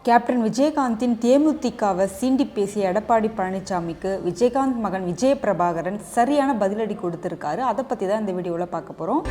Captain விஜயகாந்தின் தேமுதிகவை சீண்டி பேசிய எடப்பாடி பழனிசாமிக்கு விஜயகாந்த் மகன் விஜய பிரபாகரன் சரியான பதிலடி கொடுத்திருக்காரு. அதை பற்றி தான் இந்த வீடியோவில் பார்க்க போகிறோம்.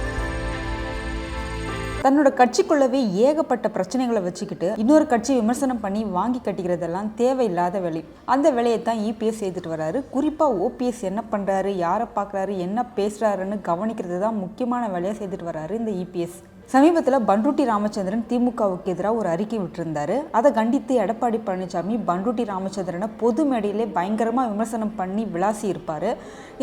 தன்னோட கட்சிக்குள்ளவே ஏகப்பட்ட பிரச்சனைகளை வச்சுக்கிட்டு இன்னொரு கட்சி விமர்சனம் பண்ணி வாங்கி கட்டிக்கிறதெல்லாம் தேவையில்லாத வேலை. அந்த வேலையை தான் இபிஎஸ் செய்துட்டு வராரு. குறிப்பாக ஓபிஎஸ் என்ன பண்ணுறாரு, யாரை பார்க்குறாரு, என்ன பேசுகிறாருன்னு கவனிக்கிறது தான் முக்கியமான வேலையாக செய்துட்டு வராரு இந்த இபிஎஸ். சமீபத்தில் பண்ருட்டி ராமச்சந்திரன் திமுகவுக்கு எதிராக ஒரு அறிக்கை விட்டிருந்தாரு. அதை கண்டித்து எடப்பாடி பழனிசாமி பண்ருட்டி ராமச்சந்திரனை பொது மேடையிலே பயங்கரமாக விமர்சனம் பண்ணி விளாசி இருப்பார்.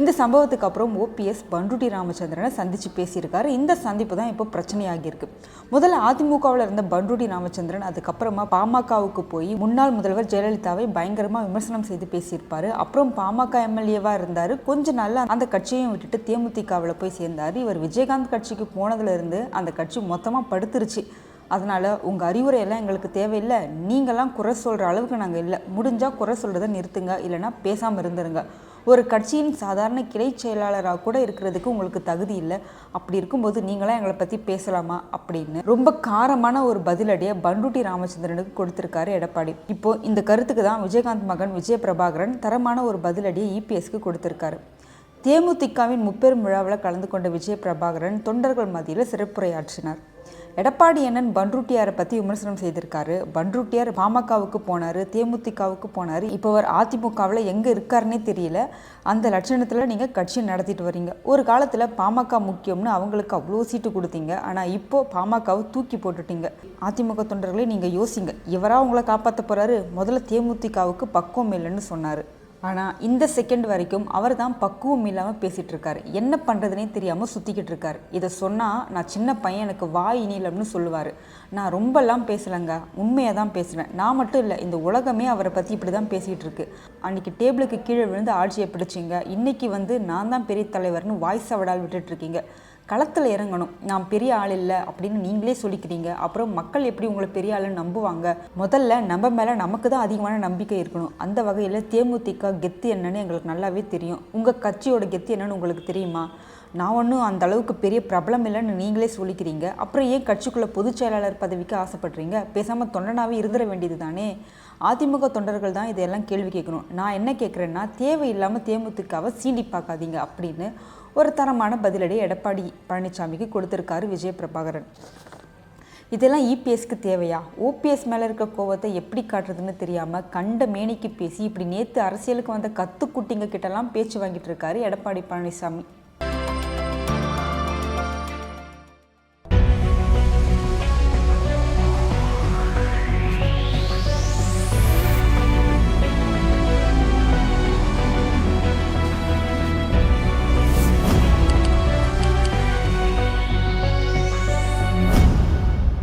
இந்த சம்பவத்துக்கு அப்புறம் ஓபிஎஸ் பண்ருட்டி ராமச்சந்திரனை சந்தித்து பேசியிருக்காரு. இந்த சந்திப்பு தான் இப்போ பிரச்சனையாகியிருக்கு. முதல்ல அதிமுகவில் இருந்த பண்ருட்டி ராமச்சந்திரன் அதுக்கப்புறமா பாமகவுக்கு போய் முன்னாள் முதல்வர் ஜெயலலிதாவை பயங்கரமாக விமர்சனம் செய்து பேசியிருப்பார். அப்புறம் பாமக எம்எல்ஏவாக இருந்தார். கொஞ்ச நாளில் அந்த கட்சியையும் விட்டுட்டு தேமுதிகவில் போய் சேர்ந்தார். இவர் விஜயகாந்த் கட்சிக்கு போனதுலேருந்து அந்த கட்சி மொத்தமாக படுத்துருச்சு. அதனால் உங்கள் அறிவுரையெல்லாம் எங்களுக்கு தேவையில்லை, நீங்களாம் குறை சொல்கிற அளவுக்கு நாங்கள் இல்லை, முடிஞ்சால் குறை சொல்கிறத நிறுத்துங்க, இல்லைனா பேசாமல் இருந்துருங்க. ஒரு கட்சியின் சாதாரண கிளை செயலாளராக கூட இருக்கிறதுக்கு உங்களுக்கு தகுதி இல்லை, அப்படி இருக்கும்போது நீங்களாம் எங்களை பற்றி பேசலாமா அப்படின்னு ரொம்ப காரமான ஒரு பதிலடியை பண்ருட்டி ராமச்சந்திரனுக்கு கொடுத்துருக்காரு எடப்பாடி. இப்போது இந்த கருத்துக்கு தான் விஜயகாந்த் மகன் விஜய பிரபாகரன் தரமான ஒரு பதிலடியை இபிஎஸ்க்கு கொடுத்துருக்காரு. தேமுதிகவின் முப்பெரும் விழாவில் கலந்து கொண்ட விஜய பிரபாகரன் தொண்டர்கள் மத்தியில் சிறப்புரையாற்றினார். எடப்பாடி அண்ணன் பண்ருட்டியாரை பற்றி விமர்சனம் செய்திருக்காரு. பண்ருட்டியார் பாமகவுக்கு போனார், தேமுதிகவுக்கு போனார், இப்போ அவர் அதிமுகவில் எங்கே இருக்காருன்னே தெரியல. அந்த லட்சணத்தில் நீங்கள் கட்சியை நடத்திட்டு வரீங்க. ஒரு காலத்தில் பாமக முக்கியம்னு அவங்களுக்கு அவ்வளோ சீட்டு கொடுத்தீங்க, ஆனால் இப்போது பாமகவை தூக்கி போட்டுட்டீங்க. அதிமுக தொண்டர்களே நீங்கள் யோசிங்க, இவராக உங்களை காப்பாற்ற போகிறாரு. முதல்ல தேமுதிகவுக்கு பக்குவம் இல்லைன்னு சொன்னார். ஆனால் இந்த செகண்ட் வரைக்கும் அவர் தான் பக்குவம் இல்லாமல் பேசிகிட்டு இருக்காரு. என்ன பண்ணுறதுனே தெரியாமல் சுற்றிக்கிட்டு இருக்காரு. இதை சொன்னால் நான் சின்ன பையன், எனக்கு வாய் இனிலம்னு சொல்லுவார். நான் ரொம்பலாம் பேசலைங்க, உண்மையாக தான் பேசுகிறேன். நான் மட்டும் இல்லை, இந்த உலகமே அவரை பற்றி இப்படி தான் பேசிகிட்டு இருக்கு. அன்றைக்கி டேபிளுக்கு கீழே விழுந்து ஆட்சியை பிடிச்சிங்க, இன்றைக்கி வந்து நான் தான் பெரிய தலைவர்னு வாய்ஸ் அவடால் விட்டுட்ருக்கீங்க. களத்தில் இறங்கணும். நான் பெரிய ஆள் இல்லை அப்படின்னு நீங்களே சொல்லிக்கிறீங்க. அப்புறம் மக்கள் எப்படி உங்களை பெரிய ஆளுன்னு நம்புவாங்க? முதல்ல நம்ம மேலே நமக்கு தான் அதிகமான நம்பிக்கை இருக்கணும். அந்த வகையில் தேமுதிக கெத்து என்னன்னு எங்களுக்கு நல்லாவே தெரியும். உங்கள் கட்சியோட கெத்து என்னன்னு உங்களுக்கு தெரியுமா? நான் ஒன்றும் அந்த அளவுக்கு பெரிய பிரபலம் இல்லைன்னு நீங்களே சொல்லிக்கிறீங்க. அப்புறம் ஏன் கட்சிக்குள்ளே பொதுச் செயலாளர் பதவிக்கு ஆசைப்படுறீங்க? பேசாமல் தொண்டனாகவே இருந்துட வேண்டியது தானே. அதிமுக தொண்டர்கள் தான் இதையெல்லாம் கேள்வி கேட்கணும். நான் என்ன கேட்குறேன்னா, தேவையில்லாமல் தேமுதிகவை சீண்டி பார்க்காதீங்க அப்படின்னு ஒரு தரமான பதிலடி எடப்பாடி பழனிசாமிக்கு கொடுத்துருக்காரு விஜய பிரபாகரன். இதெல்லாம் இபிஎஸ்க்கு தேவையா? ஓபிஎஸ் மேலே இருக்க கோவத்தை எப்படி காட்டுறதுன்னு தெரியாமல் கண்ட மேனிக்கு பேசி இப்படி நேற்று அரசியலுக்கு வந்த கத்துக்குட்டிங்க கிட்டலாம் பேச்சு வாங்கிட்டு இருக்காரு எடப்பாடி பழனிசாமி.